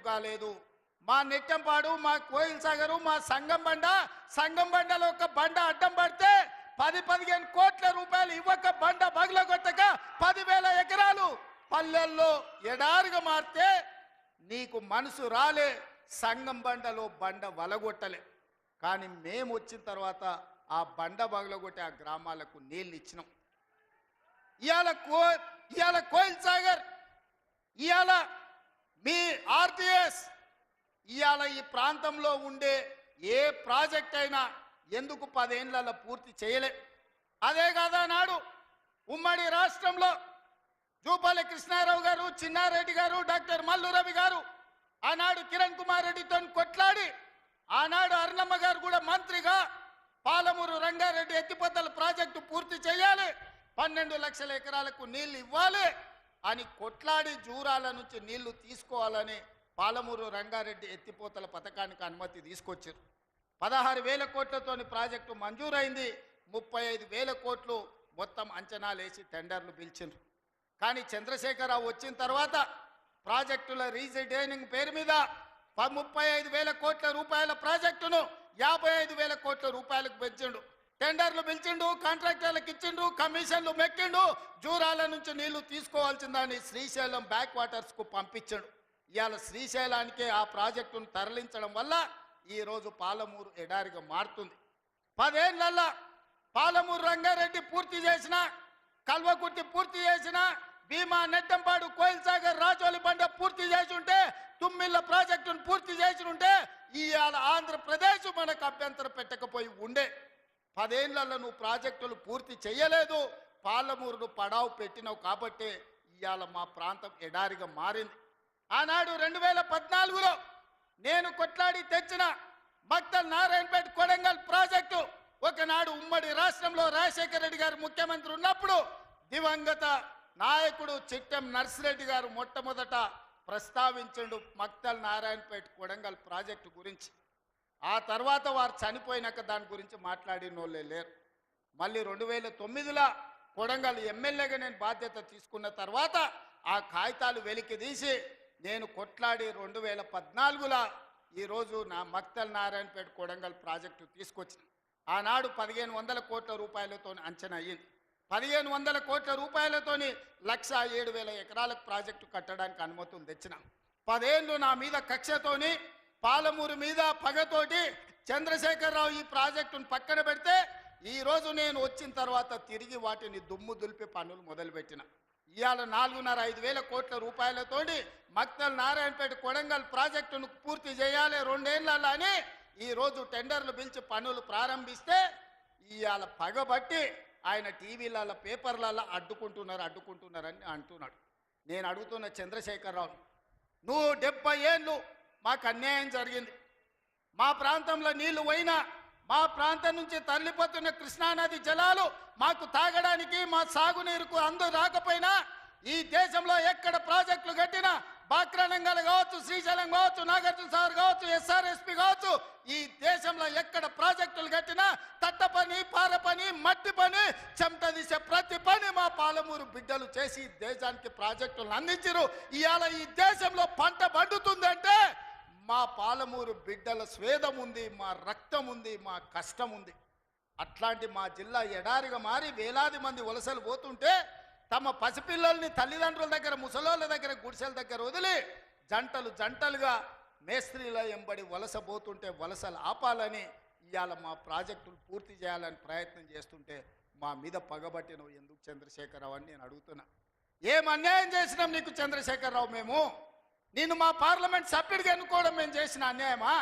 కాలేదు. మా నెట్టంపాడు, మా కోయిల్ సాగరు, మా సంగం బండలో ఒక బండ అడ్డం పడితే 10-15 కోట్ల రూపాయలు ఇవ్వక బండ బగలగొట్టక 10,000 ఎకరాలు పల్లెల్లో ఎడారిగా మారితే నీకు మనసు రాలే. సంగం బండలో బండ వలగొట్టలే. కానీ మేము వచ్చిన తర్వాత ఆ బండ బగలగొట్టి ఆ గ్రామాలకు నీళ్ళు ఇచ్చినాం. ఇవాళ కోయిల్ సాగర్, ఇవాళ మీ ఆర్టీఎస్, ఇవాళ ఈ ప్రాంతంలో ఉండే ఏ ప్రాజెక్ట్ అయినా ఎందుకు 10 ఏళ్లలో పూర్తి చేయలే? అదే కాదా నాడు ఉమ్మడి రాష్ట్రంలో జూపల్లి కృష్ణారావు గారు, చిన్నారెడ్డి గారు, డాక్టర్ మల్లు రవి గారు ఆనాడు కిరణ్ కుమార్ రెడ్డితో కొట్లాడి, ఆనాడు అరుణమ్మ గారు కూడా మంత్రిగా పాలమూరు రంగారెడ్డి ఎత్తిపోతల ప్రాజెక్టు పూర్తి చేయాలి, 12 లక్షల ఎకరాలకు నీళ్లు ఇవ్వాలి అని కొట్లాడి జూరాల నుంచి నీళ్లు తీసుకోవాలని పాలమూరు రంగారెడ్డి ఎత్తిపోతల పథకానికి అనుమతి తీసుకొచ్చారు. 16,000 కోట్లతోని ప్రాజెక్టు మంజూరైంది. 35,000 కోట్లు మొత్తం అంచనాలు వేసి టెండర్లు పిలిచిండ్రు. కానీ చంద్రశేఖరరావు వచ్చిన తర్వాత ప్రాజెక్టుల రీజైనింగ్ పేరు మీద 35,000 కోట్ల రూపాయల ప్రాజెక్టును 55,000 కోట్ల రూపాయలకు పెంచిండు. టెండర్లు పిలిచిండు, కాంట్రాక్టర్లకు ఇచ్చిండు, కమిషన్లు మెక్కిండు. జూరాల నుంచి నీళ్లు తీసుకోవాల్సిందని శ్రీశైలం బ్యాక్ వాటర్స్కు పంపించాడు. ఇవాళ శ్రీశైలానికే ఆ ప్రాజెక్టును తరలించడం వల్ల ఈరోజు పాలమూరు ఎడారిగా మారుతుంది. 10 ఏళ్లలో పాలమూరు రంగారెడ్డి పూర్తి చేసిన, కల్వకుర్తి పూర్తి చేసిన, భీమా నెట్టంపాడు, కోయిల్ సాగర్, రాజోలి బండ పూర్తి చేసి ఉంటే, తుమ్మిళ్ళ ప్రాజెక్టును పూర్తి చేసి ఉంటే ఇవాళ ఆంధ్రప్రదేశ్ మనకు అభ్యంతరం పెట్టకపోయి ఉండే. 10 ఏళ్లలో నువ్వు ప్రాజెక్టులు పూర్తి చేయలేదు, పాలమూరును పడావు పెట్టినావు కాబట్టి ఇవాళ మా ప్రాంతం ఎడారిగా మారింది. ఆనాడు 2014లో నేను కొట్లాడి తెచ్చిన మక్తల్ నారాయణపేట కొడంగల్ ప్రాజెక్టు ఒకనాడు ఉమ్మడి రాష్ట్రంలో రాజశేఖర రెడ్డి గారు ముఖ్యమంత్రి ఉన్నప్పుడు దివంగత నాయకుడు చిట్టెం నర్సిరెడ్డి గారు మొట్టమొదట ప్రస్తావించండు మక్తల్ నారాయణపేట కొడంగల్ ప్రాజెక్టు గురించి. ఆ తర్వాత వారు చనిపోయినాక దాని గురించి మాట్లాడిన వాళ్ళే లేరు. మళ్ళీ 2009లో కొడంగల్ ఎమ్మెల్యేగా నేను బాధ్యత తీసుకున్న తర్వాత ఆ కాగితాలు వెలికి తీసి నేను కొట్లాడి 2014లో ఈరోజు నా మక్తల్ నారాయణపేట కొడంగల్ ప్రాజెక్టు తీసుకొచ్చిన. ఆనాడు 1,500 కోట్ల రూపాయలతో అంచనా అయ్యింది. 1,500 కోట్ల రూపాయలతోని 107,000 ఎకరాలకు ప్రాజెక్టు కట్టడానికి అనుమతులు తెచ్చిన. 10 ఏళ్ళు నా మీద కక్షతోని, పాలమూరు మీద పగతోటి చంద్రశేఖరరావు ఈ ప్రాజెక్టును పక్కన పెడితే ఈరోజు నేను వచ్చిన తర్వాత తిరిగి వాటిని దుమ్ము దులిపి పనులు మొదలుపెట్టిన. ఇవాళ 4,500 కోట్ల రూపాయలతోటి మక్తల్ నారాయణపేట కొడంగల్ ప్రాజెక్టును పూర్తి చేయాలి 2 ఏళ్లలో అని ఈరోజు టెండర్లు పిలిచి పనులు ప్రారంభిస్తే ఇవాళ పగబట్టి ఆయన టీవీలలో, పేపర్లలో అడ్డుకుంటున్నారని అంటున్నాడు. నేను అడుగుతున్న చంద్రశేఖరరావు, నువ్వు 70 ఏళ్ళు మాకు అన్యాయం జరిగింది. మా ప్రాంతంలో నీళ్లు పోయినా, మా ప్రాంతం నుంచి తరలిపోతున్న కృష్ణానది జలాలు మాకు తాగడానికి, మా సాగునీరుకు రాకపోయినా ఈ దేశంలో ఎక్కడ ప్రాజెక్టులు కట్టినా, బాక్రానంగల్ కావచ్చు, శ్రీశైలం కావచ్చు, నాగార్జున సాగర్ కావచ్చు, ఎస్ఆర్ఎస్పి కావచ్చు, ఈ దేశంలో ఎక్కడ ప్రాజెక్టులు కట్టినా తట్ట పని, పార పని, మట్టి పని, చెమట తీసే ప్రతి పని మా పాలమూరు బిడ్డలు చేసి దేశానికి ప్రాజెక్టులను అందించారు. ఇవాళ ఈ దేశంలో పంట పండుతుందంటే మా పాలమూరు బిడ్డల స్వేదం ఉంది, మా రక్తం ఉంది, మా కష్టం ఉంది. అట్లాంటి మా జిల్లా ఎడారిగా మారి వేలాది మంది వలసలు పోతుంటే తమ పసిపిల్లల్ని తల్లిదండ్రుల దగ్గర, ముసలోళ్ళ దగ్గర, గుడిసెల దగ్గర వదిలి జంటలుగా మేస్త్రీల ఎంబడి వలస పోతుంటే వలసలు ఆపాలని ఇవాళ మా ప్రాజెక్టులు పూర్తి చేయాలని ప్రయత్నం చేస్తుంటే మా మీద పగబట్టి నువ్వు ఎందుకు చంద్రశేఖరరావు అని నేను అడుగుతున్నా. ఏం అన్యాయం చేసినాం నీకు చంద్రశేఖరరావు? మేము నిన్ను మా పార్లమెంట్ సభ్యుడిగా ఎన్నుకోవడం మేము చేసిన అన్యాయమా?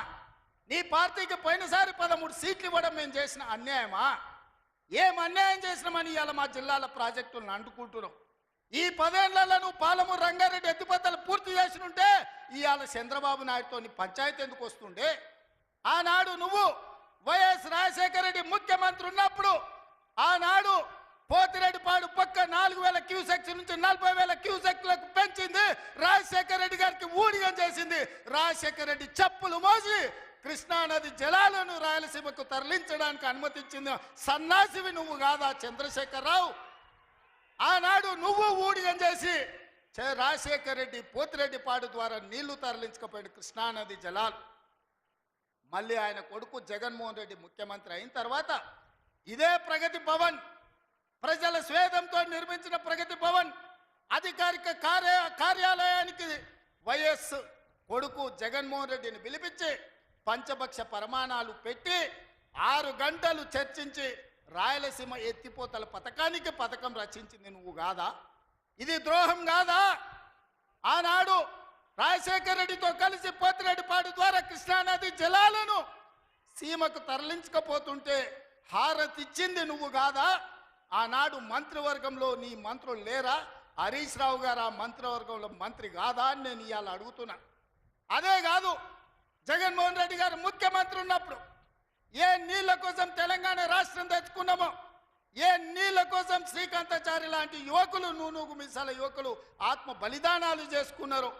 నీ పార్టీకి పోయినసారి 13 సీట్లు ఇవ్వడం మేము చేసిన అన్యాయమా? ఏం అన్యాయం చేసినామని ఇవాళ మా జిల్లాల ప్రాజెక్టులను అంటుకుంటున్నాం. ఈ 10 ఏళ్లలో నువ్వు పాలమూరు రంగారెడ్డి ఎత్తిపోతలు పూర్తి చేసినుంటే ఇవాళ చంద్రబాబు నాయుడుతో పంచాయతీ ఎందుకు వస్తుండే? ఆనాడు నువ్వు వైఎస్ రాజశేఖర రెడ్డి ముఖ్యమంత్రి ఉన్నప్పుడు ఆనాడు పోతిరెడ్డిపాడు పక్క 4,000 క్యూసెక్స్ నుంచి 40,000 క్యూసెక్లకు పెంచింది. రాజశేఖర రెడ్డి గారికి ఊడిగం చేసింది. రాజశేఖర రెడ్డి చెప్పులు మోసి కృష్ణానది జలాలను రాయలసీమకు తరలించడానికి అనుమతించింది సన్నాసివి నువ్వు కాదా చంద్రశేఖరరావు? ఆనాడు నువ్వు ఊడిగం చేసి రాజశేఖర రెడ్డి పోతిరెడ్డిపాడు ద్వారా నీళ్లు తరలించకపోయిన కృష్ణానది జలాలు మళ్ళీ ఆయన కొడుకు జగన్మోహన్ రెడ్డి ముఖ్యమంత్రి అయిన తర్వాత ఇదే ప్రగతి భవన్, ప్రజల స్వేదంతో నిర్మించిన ప్రగతి భవన్ అధికారిక కార్యాలయానికి వైఎస్ కొడుకు జగన్మోహన్ రెడ్డిని పిలిపించి పంచభక్ష ప్రమాణాలు పెట్టి 6 గంటలు చర్చించి రాయలసీమ ఎత్తిపోతల పథకం రచించింది నువ్వు కాదా? ఇది ద్రోహం కాదా? ఆనాడు రాజశేఖర రెడ్డితో కలిసి పోతిరెడ్డిపాడు ద్వారా కృష్ణానది జలాలను సీమకు తరలించకపోతుంటే హారతిచ్చింది నువ్వు కాదా? ఆనాడు మంత్రివర్గంలో నీ మంత్రులు లేరా? హరీష్ రావు గారు ఆ మంత్రివర్గంలో మంత్రి కాదా అని నేను ఇవాళ అడుగుతున్నా. అదే కాదు, జగన్మోహన్ రెడ్డి గారు ముఖ్యమంత్రి ఉన్నప్పుడు ఏ నీళ్ల కోసం తెలంగాణ రాష్ట్రం తెచ్చుకున్నామో, ఏ నీళ్ల కోసం శ్రీకాంతాచారి లాంటి యువకులు, నూనూగు మిసాల యువకులు ఆత్మ బలిదానాలు చేసుకున్నారు,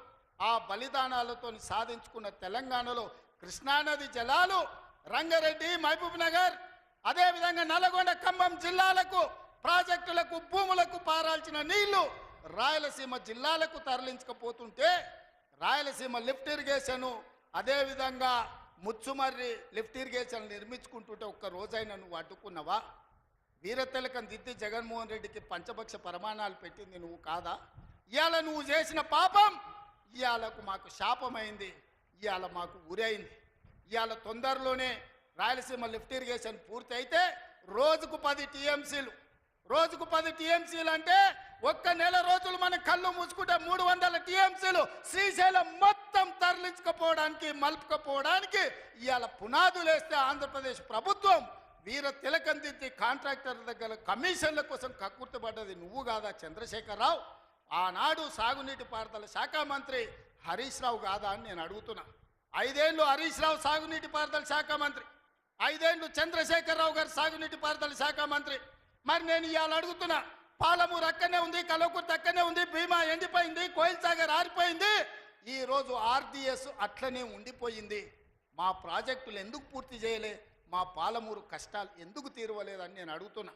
ఆ బలిదానాలతో సాధించుకున్న తెలంగాణలో కృష్ణానది జలాలు రంగారెడ్డి, మహబూబ్ నగర్, అదేవిధంగా నల్గొండ, ఖమ్మం జిల్లాలకు ప్రాజెక్టులకు భూములకు పారాల్సిన నీళ్లు రాయలసీమ జిల్లాలకు తరలించకపోతుంటే రాయలసీమ లిఫ్ట్ ఇరిగేషన్, అదేవిధంగా ముచ్చుమర్రి లిఫ్ట్ ఇరిగేషన్ నిర్మించుకుంటుంటే ఒక్క రోజైనా నువ్వు అడ్డుకున్నావా? వీరతిలకం దిద్ది జగన్మోహన్ రెడ్డికి పంచభక్ష ప్రమాణాలు పెట్టింది నువ్వు కాదా? ఇవాళ నువ్వు చేసిన పాపం ఇవాళకు మాకు శాపమైంది, ఇవాళ మాకు ఉరైంది. ఇవాళ తొందరలోనే రాయలసీమ లిఫ్ట్ ఇరిగేషన్ పూర్తి అయితే రోజుకు 10 టీఎంసీలు, రోజుకు 10 టీఎంసీలు అంటే ఒక్క నెల రోజులు మనం కళ్ళు మూసుకుంటే 300 టీఎంసీలు శ్రీశైలం మొత్తం తరలించకపోవడానికి, మలుపుకపోవడానికి ఇవాళ పునాదులు వేస్తే ఆంధ్రప్రదేశ్ ప్రభుత్వం వీర తిలకం దిద్ది కాంట్రాక్టర్ల దగ్గర కమిషన్ల కోసం కక్కుర్తిపడ్డది నువ్వు కాదా చంద్రశేఖరరావు? ఆనాడు సాగునీటి పారుదల శాఖ మంత్రి హరీష్ రావు కాదా అని నేను అడుగుతున్నా. 5 ఏళ్ళు హరీష్ రావు సాగునీటి పారుదల శాఖ మంత్రి, 5 ఏళ్ళు చంద్రశేఖరరావు గారు సాగునీటి పారుదల శాఖ మంత్రి. మరి నేను ఇవాళ అడుగుతున్నా, పాలమూరు అక్కడనే ఉంది, కల్వకుర్తి అక్కడనే ఉంది, భీమా ఎండిపోయింది, కోయిల్ సాగర్ ఆరిపోయింది, ఈరోజు ఆర్డీఎస్ అట్లనే ఉండిపోయింది. మా ప్రాజెక్టులు ఎందుకు పూర్తి చేయలే? మా పాలమూరు కష్టాలు ఎందుకు తీరవలేదని నేను అడుగుతున్నా.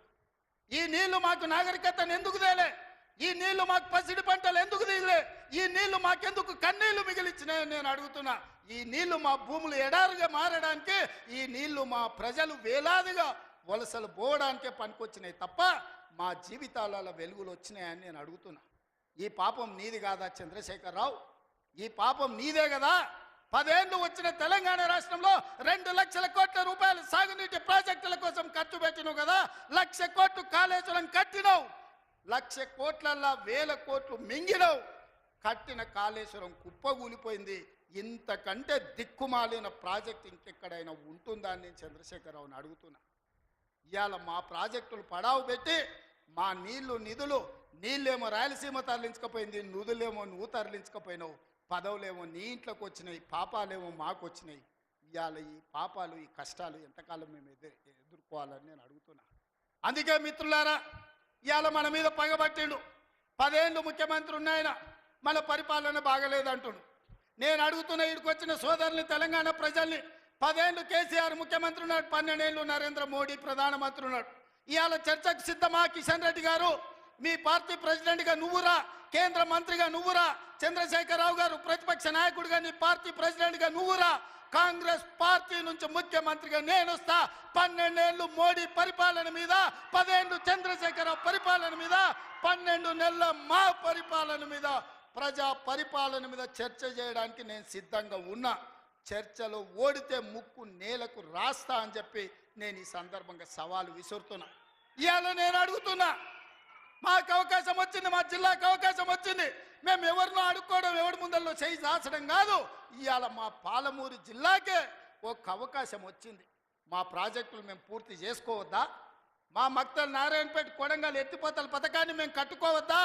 ఈ నీళ్లు మాకు నాగరికతను ఎందుకు తేలే? ఈ నీళ్లు మాకు పసిడి పంటలు ఎందుకు తీయలే? ఈ నీళ్లు మాకెందుకు కన్నీళ్లు మిగిలిచ్చినాయని నేను అడుగుతున్నా. ఈ నీళ్లు మా భూములు ఎడారుగా మారడానికి, ఈ నీళ్లు మా ప్రజలు వేలాదిగా వలసలు పోవడానికే పనికొచ్చినాయి తప్ప మా జీవితాలలో వెలుగులు వచ్చినాయని నేను అడుగుతున్నా. ఈ పాపం నీది కాదా చంద్రశేఖరరావు? ఈ పాపం నీదే కదా? 10 ఏళ్ళు వచ్చిన తెలంగాణ రాష్ట్రంలో 2 లక్షల కోట్ల రూపాయలు సాగునీటి ప్రాజెక్టుల కోసం ఖర్చు పెట్టినావు కదా. 1,00,000 కోట్లు కాళేశ్వరం కట్టినావు, 1,00,000 కోట్లల్లా 1,000 కోట్లు మింగినావు. కట్టిన కాళేశ్వరం కుప్పగూలిపోయింది. ఇంతకంటే దిక్కుమాలిన ప్రాజెక్ట్ ఇంకెక్కడైనా ఉంటుందా అని నేను చంద్రశేఖరరావుని అడుగుతున్నా. ఇవాళ మా ప్రాజెక్టులు పడావు పెట్టి మా నిధులు నీళ్ళేమో రాయలసీమ తరలించకపోయింది, నిధులేమో నువ్వు తరలించకపోయినావు, పదవులేమో నీ ఇంట్లోకి వచ్చినాయి, పాపాలేమో మాకు వచ్చినాయి. ఇవాళ ఈ పాపాలు, ఈ కష్టాలు ఎంతకాలం మేము ఎదుర్కోవాలని నేను అడుగుతున్నా. అందుకే మిత్రులారా, ఇవాళ మన మీద పగబట్టిండు. 10 ఏళ్ళు ముఖ్యమంత్రి ఉన్నాయన, మన పరిపాలన బాగలేదంటుండు. నేను అడుగుతున్న ఇక్కడికి వచ్చిన సోదరుల్ని, తెలంగాణ ప్రజల్ని, 10 ఏళ్ళు కేసీఆర్ ముఖ్యమంత్రి ఉన్నాడు, 12 ఏళ్ళు నరేంద్ర మోడీ ప్రధానమంత్రి ఉన్నాడు. ఇవాళ చర్చకు సిద్ధమా? కిషన్ రెడ్డి గారు మీ పార్టీ ప్రెసిడెంట్గా నువ్వురా, కేంద్ర మంత్రిగా నువ్వురా, చంద్రశేఖరరావు గారు ప్రతిపక్ష నాయకుడిగా నీ పార్టీ ప్రెసిడెంట్గా నువ్వురా, కాంగ్రెస్ పార్టీ నుంచి ముఖ్యమంత్రిగా నేను వస్తా. 12 ఏళ్ళు మోడీ పరిపాలన మీద, 10 ఏళ్ళు చంద్రశేఖరరావు పరిపాలన మీద, 12 నెలల మా పరిపాలన మీద, ప్రజా పరిపాలన మీద చర్చ చేయడానికి నేను సిద్ధంగా ఉన్నా. చర్చలో ఓడితే ముక్కు నేలకు రాస్తా అని చెప్పి నేను ఈ సందర్భంగా సవాలు విసురుతున్నా. ఇవాళ నేను అడుగుతున్నా, మాకు అవకాశం వచ్చింది, మా జిల్లాకు అవకాశం వచ్చింది, మేము ఎవరినో అడుక్కోవడం, ఎవరి ముందల్లో చేయి దాచడం కాదు. ఇవాళ మా పాలమూరు జిల్లాకే ఒక అవకాశం వచ్చింది. మా ప్రాజెక్టులు మేము పూర్తి చేసుకోవద్దా? మా మక్తల్ నారాయణపేట కొడంగల్ ఎత్తిపోతల పథకాన్ని మేము కట్టుకోవద్దా?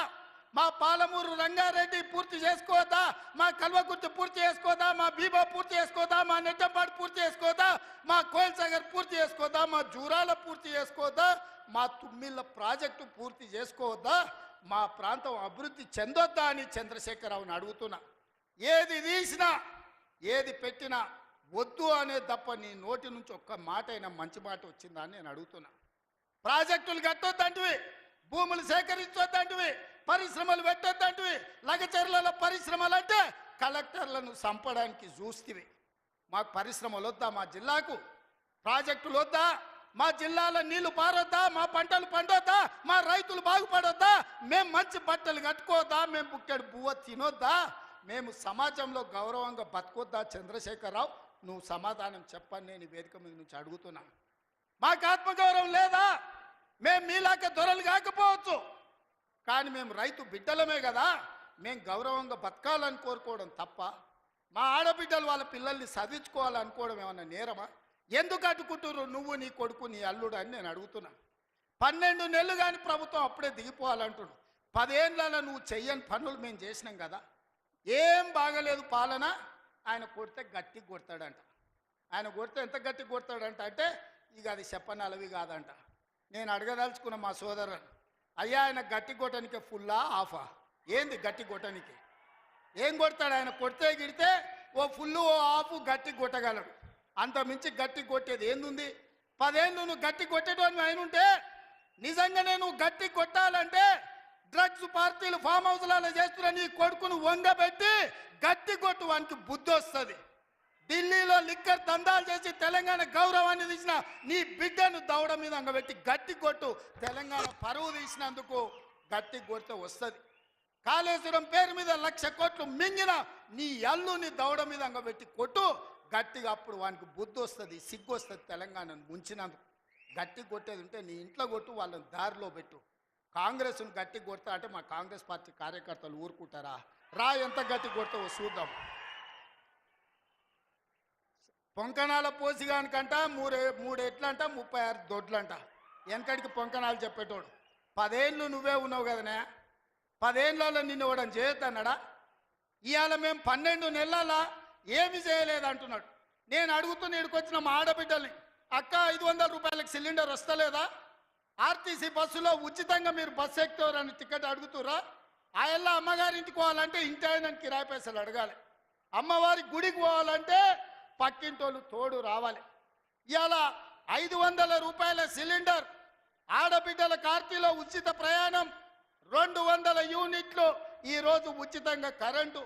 మా పాలమూరు రంగారెడ్డి పూర్తి చేసుకోవద్దా? మా కల్వకుర్తి పూర్తి చేసుకోవద్దా? మా భీమా పూర్తి చేసుకోవద్దా? మా నెట్టంపాడు పూర్తి చేసుకోవద్దా? మా కోయిల్ సాగర్ పూర్తి చేసుకోవద్దా? మా జూరాల పూర్తి చేసుకోవద్దా? మా తుమ్మిళ్ళ ప్రాజెక్టు పూర్తి చేసుకోవద్దా? మా ప్రాంతం అభివృద్ధి చెందొద్దా అని చంద్రశేఖరరావుని అడుగుతున్నా. ఏది తీసినా, ఏది పెట్టినా వద్దు అనే తప్ప నీ నోటి నుంచి ఒక్క మాట అయినా మంచి మాట వచ్చిందా అని నేను అడుగుతున్నా. ప్రాజెక్టులు కట్టొద్దంటివి, భూములు సేకరించొద్దంటివి, పరిశ్రమలు పెట్టొద్దంటివి. లగచర్లలో పరిశ్రమలు అంటే కలెక్టర్లను చంపడానికి చూస్తేవి. మాకు పరిశ్రమలు వద్దా? మా జిల్లాకు ప్రాజెక్టులు వద్దా? మా జిల్లాలో నీళ్లు పారొద్దా? మా పంటలు పండొద్దా? మా రైతులు బాగుపడొద్దా? మేము మంచి బట్టలు కట్టుకోవద్దా? మేము బుక్కెడు బువ్వ తినొద్దా? మేము సమాజంలో గౌరవంగా బతకొద్దా? చంద్రశేఖరరావు, నువ్వు సమాధానం చెప్పని నేను వేదిక మీద నుంచి అడుగుతున్నా. మాకు ఆత్మగౌరవం లేదా? మేము మీలాక దొరలు కాకపోవచ్చు, కానీ మేము రైతు బిడ్డలమే కదా. మేము గౌరవంగా బతకాలని కోరుకోవడం తప్ప, మా ఆడబిడ్డలు వాళ్ళ పిల్లల్ని చదివించుకోవాలనుకోవడం ఏమన్నా నేరమా? ఎందుకు అడ్డుకుంటున్నారు నువ్వు, నీ కొడుకు, నీ అల్లుడు అని నేను అడుగుతున్నా. 12 నెలలు కానీ ప్రభుత్వం అప్పుడే దిగిపోవాలంటున్నాడు. 10 ఏళ్ళలో నువ్వు చెయ్యని పనులు మేము చేసినాం కదా. ఏం బాగలేదు పాలన. ఆయన కొడితే గట్టి కొడతాడంట. ఆయన కొడితే ఎంత గట్టి కొడతాడంట అంటే ఇక అది చెప్పనలవి కాదంట. నేను అడగదలుచుకున్న మా సోదరుని, అయ్యా ఆయన గట్టి కొట్టడానికి ఫుల్లా ఆఫా? ఏంది గట్టి కొట్టడానికి? ఏం కొడతాడు ఆయన? కొడితే గిడితే ఓ ఫుల్లు ఓ ఆఫ్ గట్టి కొట్టగలడు. అంత మించి గట్టి కొట్టేది ఏందుంది? 10 ఏళ్ళు నువ్వు గట్టి కొట్టేటోని ఆయన ఉంటే, నిజంగానే నువ్వు గట్టి కొట్టాలంటే డ్రగ్స్ పార్టీలు ఫామ్ హౌస్లలో చేస్తున్న నీ కొడుకును వంగబెట్టి గట్టి కొట్టు, వానికి బుద్ధి వస్తుంది. ఢిల్లీలో లిక్కర్ దందాలు చేసి తెలంగాణ గౌరవాన్ని తీసిన నీ బిడ్డను దవడ మీద అంగబెట్టి గట్టి కొట్టు. తెలంగాణ పరువు తీసినందుకు గట్టి కొడితే వస్తుంది. కాళేశ్వరం పేరు మీద 1,00,000 కోట్లు మింగిన నీ అల్లుని దవడ మీద అంగబెట్టి కొట్టు గట్టిగా. అప్పుడు వానికి బుద్ధి వస్తుంది, సిగ్గు వస్తుంది. తెలంగాణను ముంచినందుకు గట్టి కొట్టేది ఉంటే నీ ఇంట్లో కొట్టు, వాళ్ళని దారిలో పెట్టు. కాంగ్రెస్ను గట్టి కొడతా అంటే మా కాంగ్రెస్ పార్టీ కార్యకర్తలు ఊరుకుంటారా? రా, ఎంత గట్టి కొడతావో చూద్దాం. పొంకణాల పోసిగానికంట 3 ఎట్లంట 36 దొడ్లంట. వెనకడికి పొంకణాలు చెప్పేటోడు. 10 ఏళ్ళు నువ్వే ఉన్నావు కదనే. 10 ఏళ్ళలో నిన్ను ఇవ్వడం చేయొద్దన్నాడా? ఇవాళ మేము 12 నెలల ఏమి చేయలేదు అంటున్నాడు. నేను అడుగుతున్న ఇక్కడికొచ్చిన మా ఆడబిడ్డల్ని, అక్క 500 రూపాయలకు సిలిండర్ వస్తలేదా? ఆర్టీసీ బస్సులో ఉచితంగా మీరు బస్సు ఎక్కుతారని టికెట్ అడుగుతురా? ఆ ఎల్ల అమ్మగారింటికి పోవాలంటే ఇంటి ఆయన కిరాయి పైసలు అడగాలి. అమ్మవారి గుడికి పోవాలంటే పక్కింటోళ్ళు తోడు రావాలి. ఇవాళ 500 రూపాయల సిలిండర్, ఆడబిడ్డల కార్తీలో ఉచిత ప్రయాణం, 200 యూనిట్లు ఈరోజు ఉచితంగా కరెంటు,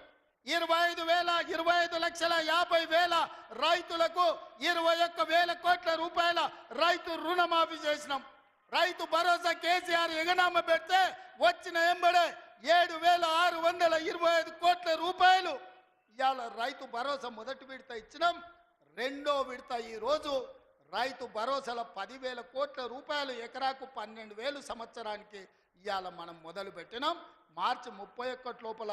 25,50,50,000 రైతులకు 21,000 కోట్ల రూపాయల రైతు రుణమాఫీ చేసినాం. రైతు భరోసా కేసీఆర్ ఎగనామ పెడితే వచ్చిన ఎంబడే 7,625 కోట్ల రూపాయలు ఇవాళ రైతు భరోసా మొదటి విడత ఇచ్చినాం. రెండో విడత ఈరోజు రైతు భరోసాల 10,000 కోట్ల రూపాయలు, ఎకరాకు 12,000 సంవత్సరానికి ఇవాళ మనం మొదలు పెట్టినాం. మార్చి 31 లోపల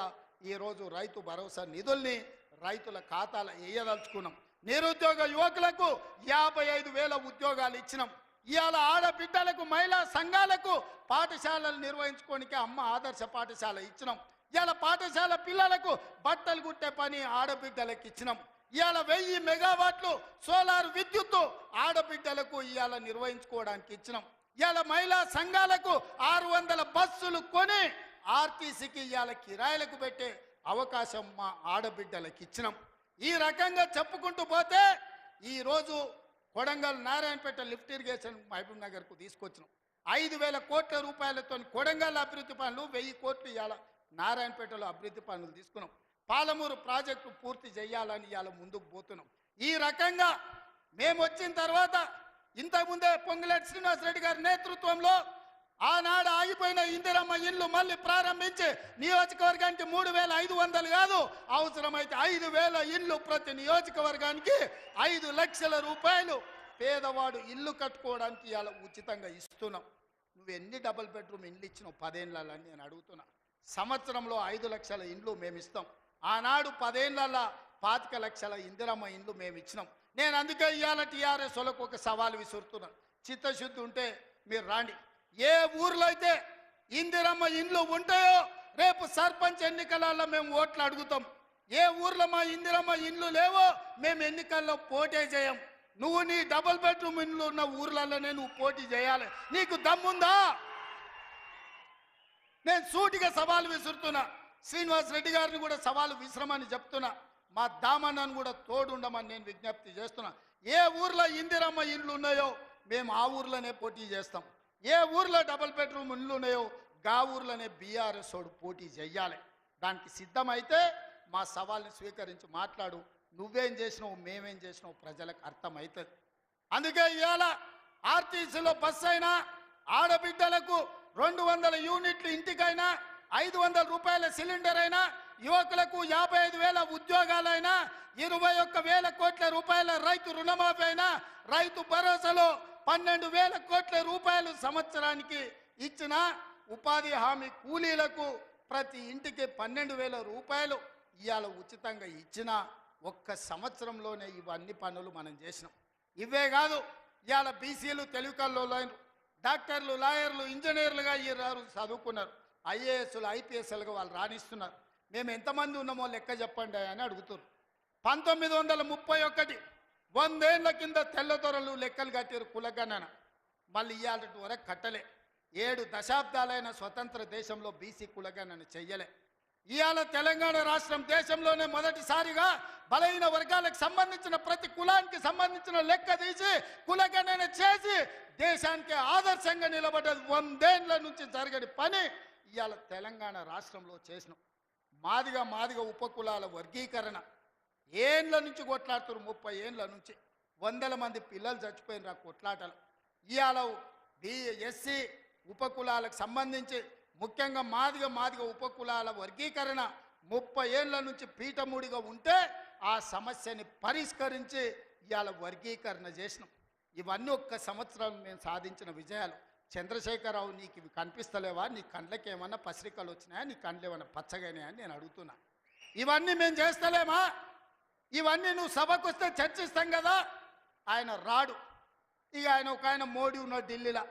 ఈరోజు రైతు భరోసా నిధుల్ని రైతుల ఖాతాలో వేయదలుచుకున్నాం. నిరుద్యోగ యువకులకు 55,000 ఉద్యోగాలు ఇచ్చినాం. ఇవాళ ఆడబిడ్డలకు, మహిళా సంఘాలకు పాఠశాలలు నిర్వహించుకోనికి అమ్మ ఆదర్శ పాఠశాల ఇచ్చినాం. ఇవాళ పాఠశాల పిల్లలకు బట్టలు కుట్టే పని ఆడబిడ్డలకు ఇచ్చినాం. ఇవాళ 1000 మెగావాట్లు సోలార్ విద్యుత్తు ఆడబిడ్డలకు ఇవాళ నిర్వహించుకోవడానికి ఇచ్చినాం. ఇవాళ మహిళా సంఘాలకు 600 బస్సులు కొని ఆర్టీసీకి ఇవాళ కిరాయిలకు పెట్టే అవకాశం మా ఆడబిడ్డలకు ఇచ్చినాం. ఈ రకంగా చెప్పుకుంటూ పోతే ఈరోజు కొడంగల్ నారాయణపేట లిఫ్ట్ ఇరిగేషన్ మహబూబ్ నగర్కు తీసుకొచ్చినాం. 5,000 కోట్ల రూపాయలతో కొడంగల్ అభివృద్ధి పనులు, 1000 కోట్లు ఇవాళ నారాయణపేటలో అభివృద్ధి పనులు తీసుకున్నాం. పాలమూరు ప్రాజెక్టు పూర్తి చేయాలని ఇవాళ ముందుకు పోతున్నాం. ఈ రకంగా మేము వచ్చిన తర్వాత ఇంతకుముందే పొంగులేటి శ్రీనివాసరెడ్డి గారి నేతృత్వంలో ఆనాడు ఆగిపోయిన ఇందిరమ్మ ఇల్లు మళ్ళీ ప్రారంభించి నియోజకవర్గానికి 3,500 కాదు, అవసరమైతే 5,000 ఇల్లు ప్రతి నియోజకవర్గానికి 5 లక్షల రూపాయలు పేదవాడు ఇల్లు కట్టుకోవడానికి ఇవాళ ఉచితంగా ఇస్తున్నాం. నువ్వు ఎన్ని డబుల్ బెడ్రూమ్ ఇండ్లు ఇచ్చినావు 10 ఏళ్ళని నేను అడుగుతున్నా. సంవత్సరంలో 5 లక్షల ఇండ్లు మేము ఇస్తాం. ఆనాడు 10 ఏళ్ళ 25 లక్షల ఇందిరమ్మ ఇండ్లు మేము ఇచ్చినాం. నేను అందుకే ఇవాళ టీఆర్ఎస్ వాళ్ళకు ఒక సవాల్ విసురుతున్నా. చిత్తశుద్ధి ఉంటే మీరు రాండి. ఏ ఊర్లో అయితే ఇందిరమ్మ ఇండ్లు ఉంటాయో రేపు సర్పంచ్ ఎన్నికలలో మేము ఓట్లు అడుగుతాం. ఏ ఊర్లో మా ఇందిరమ్మ ఇండ్లు లేవో మేము ఎన్నికల్లో పోటీ చేయం. నువ్వు నీ డబుల్ బెడ్రూమ్ ఇండ్లు ఉన్న ఊర్లలోనే నువ్వు పోటీ చేయాలి. నీకు దమ్ముందా? నేను సూటిగా సవాలు విసురుతున్నా. శ్రీనివాసరెడ్డి గారిని కూడా సవాలు విసిరమని చెప్తున్నా. మా దామన్నను కూడా తోడుండమని నేను విజ్ఞప్తి చేస్తున్నా. ఏ ఊర్లో ఇందిరమ్మ ఇండ్లు ఉన్నాయో మేము ఆ ఊర్లోనే పోటీ చేస్తాం. ఏ ఊర్లో డబుల్ బెడ్రూమ్ ఇల్లు ఉన్నాయో గా ఊర్లోనే బీఆర్ఎస్ వాడు పోటీ చెయ్యాలి. దానికి సిద్ధమైతే మా సవాల్ని స్వీకరించి మాట్లాడు. నువ్వేం చేసినావు, మేమేం చేసినావు ప్రజలకు అర్థమవుతుంది. అందుకే ఇవాళ ఆర్టీసీలో బస్సు అయినా, ఆడబిడ్డలకు 200 యూనిట్లు ఇంటికైనా, 500 రూపాయల సిలిండర్ అయినా, యువకులకు 55,000 ఉద్యోగాలైనా, 21,000 కోట్ల రూపాయల రైతు రుణమాఫీ అయినా, రైతు భరోసాలో 12,000 కోట్ల రూపాయలు సంవత్సరానికి ఇచ్చిన ఉపాధి హామీ కూలీలకు ప్రతి ఇంటికి 12,000 రూపాయలు ఇవాళ ఉచితంగా ఇచ్చిన ఒక్క సంవత్సరంలోనే ఇవన్నీ పనులు మనం చేసినాం. ఇవే కాదు, ఇవాళ బీసీలు, తెలుగుకల్లో డాక్టర్లు, లాయర్లు, ఇంజనీర్లుగా ఈ చదువుకున్నారు. ఐఏఎస్లు, ఐపీఎస్లుగా వాళ్ళు రాణిస్తున్నారు. మేము ఎంతమంది ఉన్నామో లెక్క చెప్పండి అని అడుగుతున్నారు. 1931 100 ఏళ్ల కింద తెల్లదొరలు లెక్కలు కట్టారు కులగణన. మళ్ళీ ఇవాళ వరకు కట్టలే. 7 దశాబ్దాలైన స్వతంత్ర దేశంలో బీసీ కులగణన చెయ్యలే. ఇవాళ తెలంగాణ రాష్ట్రం దేశంలోనే మొదటిసారిగా బలహీన వర్గాలకు సంబంధించిన ప్రతి కులానికి సంబంధించిన లెక్క తీసి కులగణన చేసి దేశానికి ఆదర్శంగా నిలబడ్డది. 100 ఏళ్ల నుంచి జరగని పని ఇవాళ తెలంగాణ రాష్ట్రంలో చేసినాం. మాదిగ ఉపకులాల వర్గీకరణ ఏండ్ల నుంచి కొట్లాడుతారు. 30 ఏండ్ల నుంచి 100 మంది పిల్లలు చచ్చిపోయిన కొట్లాటలు. ఇవాళ ఎస్సీ ఉపకులాలకు సంబంధించి ముఖ్యంగా మాదిగ ఉపకులాల వర్గీకరణ 30 ఏళ్ల నుంచి పీఠముడిగా ఉంటే ఆ సమస్యని పరిష్కరించి ఇవాళ వర్గీకరణ చేసినాం. ఇవన్నీ ఒక్క సంవత్సరం మేము సాధించిన విజయాలు. చంద్రశేఖరరావు, నీకు ఇవి కనిపిస్తలేవా? నీ కండ్లకి ఏమన్నా పసిరికలు వచ్చినాయా? నీ కండ్లు ఏమన్నా పచ్చగానే అని నేను అడుగుతున్నా. ఇవన్నీ మేము చేస్తలేమా? ఇవన్నీ నువ్వు సభకు వస్తే చర్చిస్తాం కదా. ఆయన రాడు. ఇక ఆయన మోడీ ఉన్నాడు ఢిల్లీలో,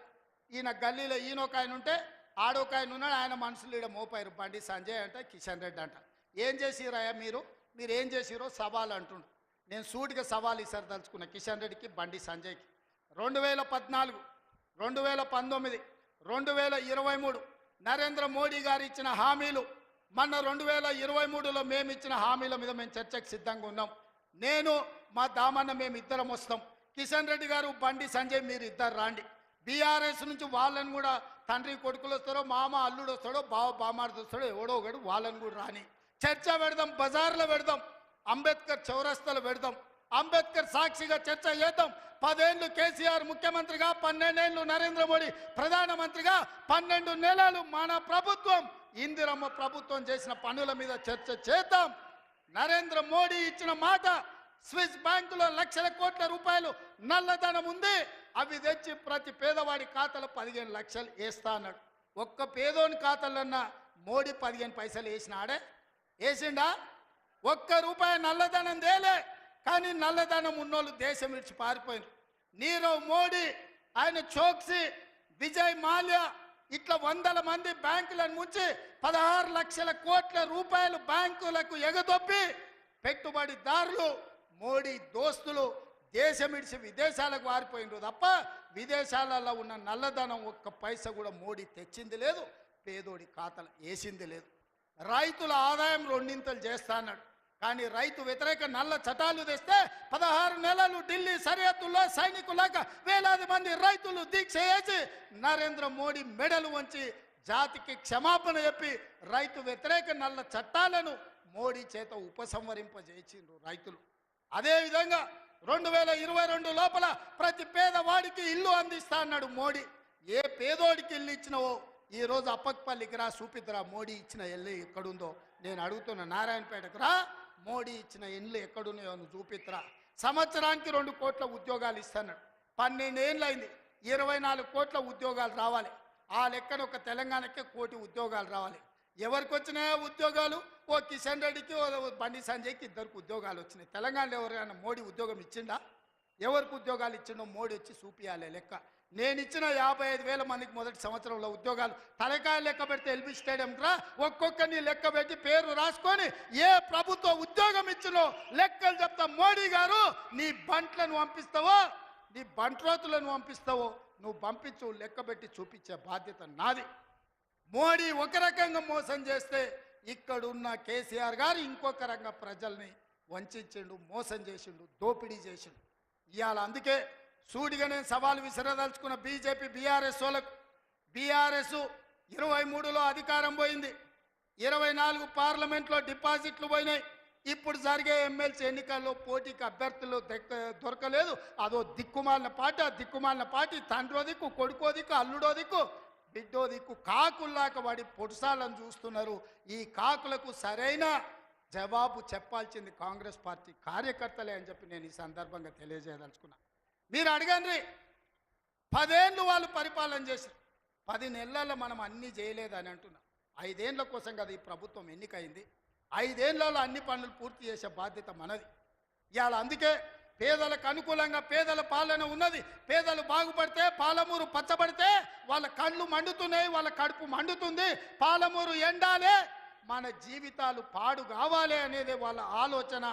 ఈయన గల్లీలో ఈయన ఒక ఆయన ఉంటే ఆడొక ఆయన ఉన్నాడు. ఆయన మనుషులు ఈడ మోపారు. బండి సంజయ్ అంట, కిషన్ రెడ్డి అంట. ఏం చేసిరాయా మీరు ఏం చేసిరో సవాల్ అంటుండు. నేను సూటిగా సవాల్ ఇసరదలుచుకున్న కిషన్ రెడ్డికి, బండి సంజయ్కి. 2014, 2019, 2023 నరేంద్ర మోడీ గారు ఇచ్చిన హామీలు, మొన్న 2023లో మేము ఇచ్చిన హామీల మీద మేము చర్చకు సిద్ధంగా ఉన్నాం. నేను, మా దామన్న మేము ఇద్దరం వస్తాం. కిషన్ రెడ్డి గారు, బండి సంజయ్ మీరు ఇద్దరు రాండి. బీఆర్ఎస్ నుంచి వాళ్ళని కూడా తండ్రి కొడుకులు వస్తారో, మామ అల్లుడు వస్తాడో, బావ బామార్ది వస్తాడో, ఎవడో ఒకడు వాళ్ళని కూడా రాని. చర్చ పెడదాం, బజార్లో పెడదాం, అంబేద్కర్ చౌరస్తాలో పెడదాం. అంబేద్కర్ సాక్షిగా చర్చ చేద్దాం. 10 ఏళ్ళు కేసీఆర్ ముఖ్యమంత్రిగా, 12 ఏళ్ళు నరేంద్ర మోడీ ప్రధానమంత్రిగా, 12 నెలలు మన ప్రభుత్వం ఇందిరమ్మ ప్రభుత్వం చేసిన పనుల మీద చర్చ చేద్దాం. నరేంద్ర మోడీ ఇచ్చిన మాట, స్విస్ బ్యాంకులో లక్షల కోట్ల రూపాయలు నల్లధనం ఉంది, అవి తెచ్చి ప్రతి పేదవాడి ఖాతాలో 15 లక్షలు వేస్తా అన్నాడు. ఒక్క పేదోని ఖాతాలన్నా మోడీ 15 పైసలు వేసినాడే? వేసిండా? ఒక్క రూపాయి నల్లధనం తేలే. కానీ నల్లధనం ఉన్నోళ్ళు దేశం విడిచి పారిపోయినారు. నీరవ్ మోడీ, ఆయన చోక్సీ, విజయ్ మాల్యా ఇట్లా 100 మంది బ్యాంకులను ముంచి 16 లక్షల కోట్ల రూపాయలు బ్యాంకులకు ఎగదొప్పి పెట్టుబడిదారులు, మోడీ దోస్తులు దేశం విడిచి విదేశాలకు వారిపోయినారు తప్ప విదేశాలలో ఉన్న నల్లధనం ఒక్క పైసా కూడా మోడీ తెచ్చింది లేదు, పేదోడి ఖాతాలు వేసింది లేదు. రైతుల ఆదాయం 2 చేస్తా అన్నాడు. కానీ రైతు వ్యతిరేక నల్ల చట్టాలు తెస్తే 16 నెలలు ఢిల్లీ సరిహద్దుల్లో సైనికులాగా వేలాది మంది రైతులు దీక్ష చేసి నరేంద్ర మోడీ మెడలు వంచి జాతికి క్షమాపణ చెప్పి రైతు వ్యతిరేక నల్ల చట్టాలను మోడీ చేత ఉపసంహరింపజేసిండ్రు రైతులు. అదేవిధంగా 2022 లోపల ప్రతి పేదవాడికి ఇల్లు అందిస్తా అన్నాడు మోడీ. ఏ పేదోడికి ఇల్లు ఇచ్చినవో ఈరోజు అప్పక్పల్లికి రా, చూపిద్దురా మోడీ ఇచ్చిన ఇల్లు ఎక్కడుందో. నేను అడుగుతున్నా, నారాయణపేటకు రా, మోడీ ఇచ్చిన ఇల్లు ఎక్కడున్నాయో నువ్వు చూపిద్దురా. సంవత్సరానికి 2 కోట్ల ఉద్యోగాలు ఇస్తున్నాడు. 12 ఏళ్ళు అయింది, 24 కోట్ల ఉద్యోగాలు రావాలి. ఆ లెక్కన ఒక తెలంగాణకే 1 కోటి ఉద్యోగాలు రావాలి. ఎవరికి వచ్చినాయో ఉద్యోగాలు? ఓ కిషన్ రెడ్డికి, ఓ బండి సంజయ్కి 2 ఉద్యోగాలు వచ్చినాయి. తెలంగాణలో ఎవరైనా మోడీ ఉద్యోగం ఇచ్చిండా? ఎవరికి ఉద్యోగాలు ఇచ్చిండో మోడీ వచ్చి చూపియాలి లెక్క. నేను ఇచ్చిన 55,000 మందికి మొదటి సంవత్సరంలో ఉద్యోగాలు తలకాయ లెక్క పెడితే ఎల్బీ స్టేడియం రా, ఒక్కొక్కరిని లెక్క పెట్టి పేరు రాసుకొని ఏ ప్రభుత్వ ఉద్యోగం ఇచ్చినో లెక్కలు చెప్తా. మోడీ గారు, నీ బంట్లను పంపిస్తావో, నీ బంట్రోతులను పంపిస్తావో నువ్వు పంపించు, లెక్క పెట్టి చూపించే బాధ్యత నాది. మోడీ ఒక రకంగా మోసం చేస్తే ఇక్కడున్న కేసీఆర్ గారు ఇంకొక రకంగా ప్రజల్ని వంచిండు, మోసం చేసిండు, దోపిడీ చేసిండు. ఇవాళ అందుకే సూటిగా నేను సవాలు విసిరదలుచుకున్న బీజేపీ బీఆర్ఎస్ వాళ్ళకు బీఆర్ఎస్ 23లో అధికారం పోయింది, 24 పార్లమెంట్లో డిపాజిట్లు పోయినాయి. ఇప్పుడు జరిగే ఎమ్మెల్సీ ఎన్నికల్లో పోటీకి అభ్యర్థులు దొరకలేదు. అదో దిక్కుమాలిన పార్టీ, ఆ దిక్కుమాలిన పార్టీ తండ్రో దిక్కు, కొడుకో దిక్కు, అల్లుడో దిక్కు, బిడ్డో దిక్కు కాకుల్లాక వాడి పొడుసాలను చూస్తున్నారు. ఈ కాకులకు సరైన జవాబు చెప్పాల్సింది కాంగ్రెస్ పార్టీ కార్యకర్తలే అని చెప్పి నేను ఈ సందర్భంగా తెలియజేయదలుచుకున్నా. మీరు అడగండి, 10 ఏళ్ళు వాళ్ళు పరిపాలన చేశారు, 10 నెలల్లో మనం అన్నీ చేయలేదని అంటున్నాం. 5 ఏళ్ల కోసం కదా ఈ ప్రభుత్వం ఎన్నికైంది. 5 ఏళ్లలో అన్ని పనులు పూర్తి చేసే బాధ్యత మనది. ఇవాళ అందుకే పేదలకు అనుకూలంగా పేదల పాలన ఉన్నది. పేదలు బాగుపడితే, పాలమూరు పచ్చబడితే వాళ్ళ కళ్ళు మండుతున్నాయి, వాళ్ళ కడుపు మండుతుంది. పాలమూరు ఎండాలే, మన జీవితాలు పాడు కావాలి అనేది వాళ్ళ ఆలోచన.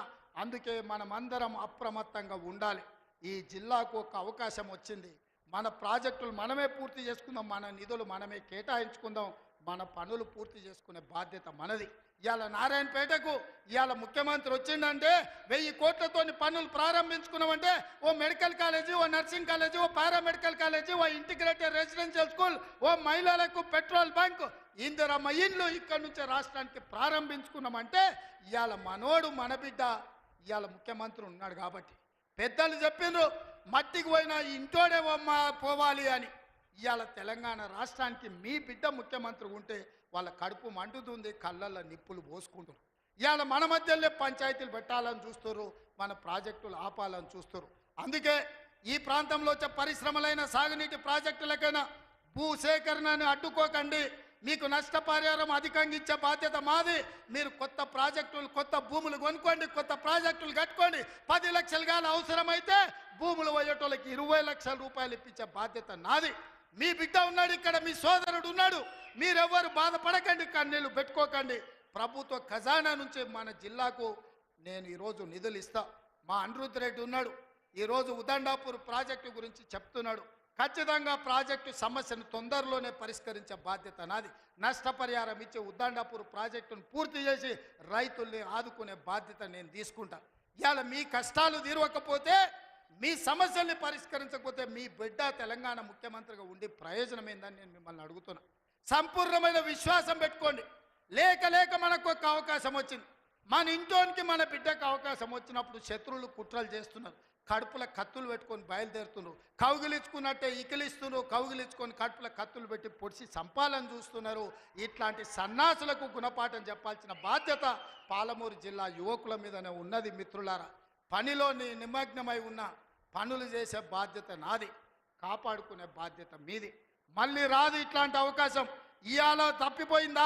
అందుకే మనమందరం అప్రమత్తంగా ఉండాలి. ఈ జిల్లాకు ఒక అవకాశం వచ్చింది, మన ప్రాజెక్టులు మనమే పూర్తి చేసుకుందాం, మన నిధులు మనమే కేటాయించుకుందాం, మన పనులు పూర్తి చేసుకునే బాధ్యత మనది. ఇవాళ నారాయణపేటకు ఇవాళ ముఖ్యమంత్రి వచ్చిందంటే 1000 కోట్లతోని పనులు ప్రారంభించుకున్నామంటే ఓ మెడికల్ కాలేజీ, ఓ నర్సింగ్ కాలేజీ, ఓ పారామెడికల్ కాలేజీ, ఓ ఇంటిగ్రేటెడ్ రెసిడెన్షియల్ స్కూల్, ఓ మహిళలకు పెట్రోల్ బంక్, ఇందిరమ్మ ఇండ్లు ఇక్కడి నుంచి రాష్ట్రానికి ప్రారంభించుకున్నామంటే ఇవాళ మనోడు మన బిడ్డ ఇవాళ ముఖ్యమంత్రి ఉన్నాడు కాబట్టి. పెద్దలు చెప్పిండ్రు మట్టికి పోయినా ఇంటోడే పోవాలి అని. ఇవాళ తెలంగాణ రాష్ట్రానికి మీ బిడ్డ ముఖ్యమంత్రి ఉంటే వాళ్ళ కడుపు మండుతుంది, కళ్ళల్లో నిప్పులు పోసుకుంటారు. ఇవాళ మన మధ్యలో పంచాయతీలు పెట్టాలని చూస్తారు, మన ప్రాజెక్టులు ఆపాలని చూస్తారు. అందుకే ఈ ప్రాంతంలో వచ్చే పరిశ్రమలైన సాగునీటి ప్రాజెక్టులకైనా భూసేకరణను అడ్డుకోకండి. మీకు నష్టపరిహారం అధికంగా ఇచ్చే బాధ్యత మాది. మీరు కొత్త ప్రాజెక్టులు, కొత్త భూములు కొనుక్కోండి, కొత్త ప్రాజెక్టులు కట్టుకోండి. 10 లక్షలు కానీ అవసరమైతే భూములు పోయేటోళ్ళకి 20 లక్షల రూపాయలు ఇప్పించే బాధ్యత నాది. మీ బిడ్డ ఉన్నాడు ఇక్కడ, మీ సోదరుడు ఉన్నాడు. మీరెవ్వరు బాధపడకండి, కన్నీళ్ళు పెట్టుకోకండి. ప్రభుత్వ ఖజానా నుంచి మన జిల్లాకు నేను ఈరోజు నిధులు ఇస్తా. మా అనిరుద్ధ్ రెడ్డి ఉన్నాడు, ఈరోజు ఉదండాపూర్ ప్రాజెక్టు గురించి చెప్తున్నాడు. ఖచ్చితంగా ప్రాజెక్టు సమస్యను తొందరలోనే పరిష్కరించే బాధ్యత నాది. నష్టపరిహారం ఇచ్చే ఉదండాపూర్ ప్రాజెక్టును పూర్తి చేసి రైతుల్ని ఆదుకునే బాధ్యత నేను తీసుకుంటా. ఇవాళ మీ కష్టాలు తీరవకపోతే, మీ సమస్యల్ని పరిష్కరించకపోతే మీ బిడ్డ తెలంగాణ ముఖ్యమంత్రిగా ఉండి ప్రయోజనం ఏందని నేను మిమ్మల్ని అడుగుతున్నా. సంపూర్ణమైన విశ్వాసం పెట్టుకోండి. లేక మనకు ఒక అవకాశం వచ్చింది. మన ఇంట్లోనికి మన బిడ్డకు అవకాశం వచ్చినప్పుడు శత్రువులు కుట్రలు చేస్తున్నారు, కడుపుల కత్తులు పెట్టుకొని బయలుదేరుతున్నారు, కౌగిలించుకున్నట్టే ఇకిలిస్తున్నారు, కౌగిలించుకొని కడుపుల కత్తులు పెట్టి పొడిచి చంపాలని చూస్తున్నారు. ఇట్లాంటి సన్నాసులకు గుణపాఠం చెప్పాల్సిన బాధ్యత పాలమూరు జిల్లా యువకుల మీదనే ఉన్నది. మిత్రులారా, పనిలో నిమగ్నమై ఉన్న పనులు చేసే బాధ్యత నాది, కాపాడుకునే బాధ్యత మీది. మళ్ళీ రాదు ఇట్లాంటి అవకాశం. ఇవాళ తప్పిపోయిందా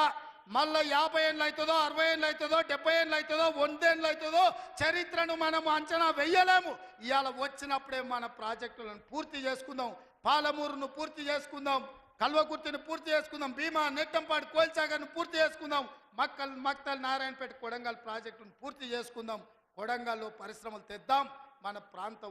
మళ్ళీ 50 ఏళ్ళు అవుతుందో, 60 ఏళ్ళు అవుతుందో, 70 ఏళ్ళు అవుతుందో, 100 ఏళ్ళు అవుతుందో చరిత్రను మనం అంచనా వెయ్యలేము. ఇవాళ వచ్చినప్పుడే మన ప్రాజెక్టులను పూర్తి చేసుకుందాం, పాలమూరును పూర్తి చేసుకుందాం, కల్వకుర్తిని పూర్తి చేసుకుందాం, భీమా, నెట్టంపాడు, కోల్సాగర్ను పూర్తి చేసుకుందాం, మక్తల్, నారాయణపేట, కొడంగల్ ప్రాజెక్టును పూర్తి చేసుకుందాం. కొడంగల్లో పరిశ్రమలు తెద్దాం, మన ప్రాంత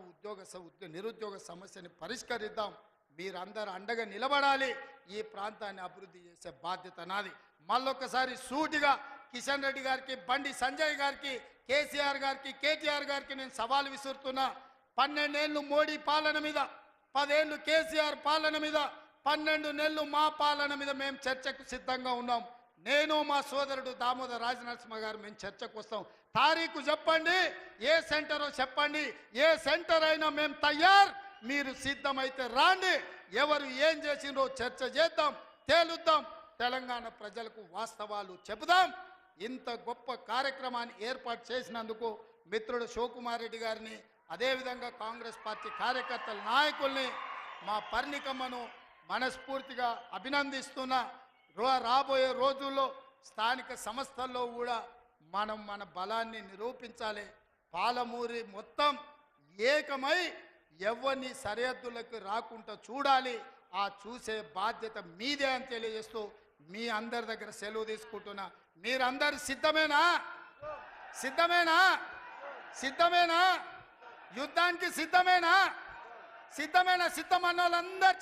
నిరుద్యోగ సమస్యని పరిష్కరిద్దాం. మీరందరూ అండగా నిలబడాలి. ఈ ప్రాంతాన్ని అభివృద్ధి చేసే బాధ్యత నాది. మళ్ళొక్కసారి సూటిగా కిషన్ రెడ్డి గారికి, బండి సంజయ్ గారికి, కేసీఆర్ గారికి, కేటీఆర్ గారికి నేను సవాల్ విసురుతున్నా. 12 ఏళ్ళు మోడీ పాలన మీద, 10 ఏళ్ళు కేసీఆర్ పాలన మీద, 12 నెలలు మా పాలన మీద మేము చర్చకు సిద్ధంగా ఉన్నాం. నేను మా సోదరుడు దామోదర్ రాజనరసింహ గారు మేము చర్చకు వస్తాం. తారీఖు చెప్పండి, ఏ సెంటరో చెప్పండి, ఏ సెంటర్ అయినా మేము తయారు. మీరు సిద్ధమైతే రాండి, ఎవరు ఏం చేసిండ్రో చర్చ చేద్దాం, తేలుద్దాం, తెలంగాణ ప్రజలకు వాస్తవాలు చెబుదాం. ఇంత గొప్ప కార్యక్రమాన్ని ఏర్పాటు చేసినందుకు మిత్రుడు శివకుమార్ రెడ్డి గారిని, అదేవిధంగా కాంగ్రెస్ పార్టీ కార్యకర్తల నాయకుల్ని, మా పర్ణికమ్మను మనస్ఫూర్తిగా అభినందిస్తున్నా. రాబోయే రోజుల్లో స్థానిక సంస్థల్లో కూడా మనం మన బలాన్ని నిరూపించాలి. పాలమూరి మొత్తం ఏకమై ఎవరిని సరిహద్దులకు రాకుండా చూడాలి. ఆ చూసే బాధ్యత మీదే అని తెలియజేస్తూ మీ అందరి దగ్గర సెలవు తీసుకుంటున్నా. మీరందరూ సిద్ధమేనా? సిద్ధమేనా? సిద్ధమేనా? యుద్ధానికి సిద్ధమేనా? సిద్ధమేనా? సిద్ధమన్న వాళ్ళందరూ